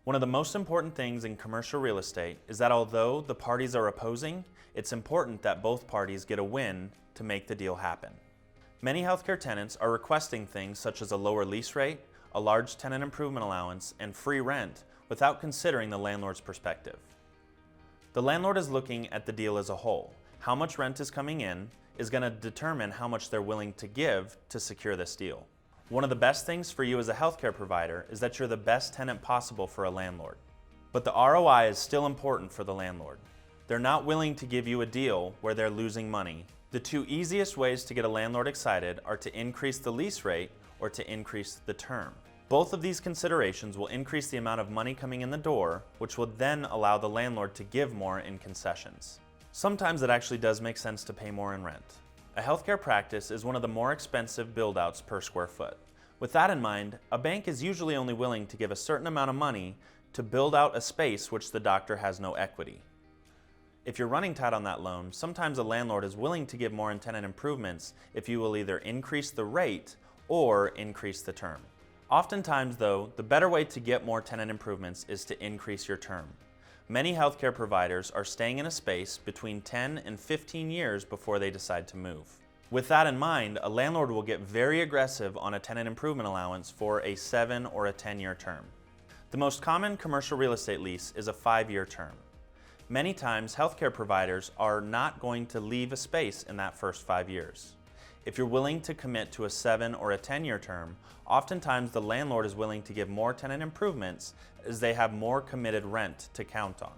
One of the most important things in commercial real estate is that although the parties are opposing, it's important that both parties get a win to make the deal happen. Many healthcare tenants are requesting things such as a lower lease rate, a large tenant improvement allowance, and free rent without considering the landlord's perspective. The landlord is looking at the deal as a whole. How much rent is coming in is going to determine how much they're willing to give to secure this deal. One of the best things for you as a healthcare provider is that you're the best tenant possible for a landlord. But the ROI is still important for the landlord. They're not willing to give you a deal where they're losing money. The two easiest ways to get a landlord excited are to increase the lease rate or to increase the term. Both of these considerations will increase the amount of money coming in the door, which will then allow the landlord to give more in concessions. Sometimes it actually does make sense to pay more in rent. A healthcare practice is one of the more expensive build-outs per square foot. With that in mind, a bank is usually only willing to give a certain amount of money to build out a space which the doctor has no equity. If you're running tight on that loan, sometimes a landlord is willing to give more in tenant improvements if you will either increase the rate or increase the term. Oftentimes though, the better way to get more tenant improvements is to increase your term. Many healthcare providers are staying in a space between 10 and 15 years before they decide to move. With that in mind, a landlord will get very aggressive on a tenant improvement allowance for a 7 or a 10-year term. The most common commercial real estate lease is a 5-year term. Many times, healthcare providers are not going to leave a space in that first 5 years. If you're willing to commit to a 7 or a 10-year term, oftentimes the landlord is willing to give more tenant improvements as they have more committed rent to count on.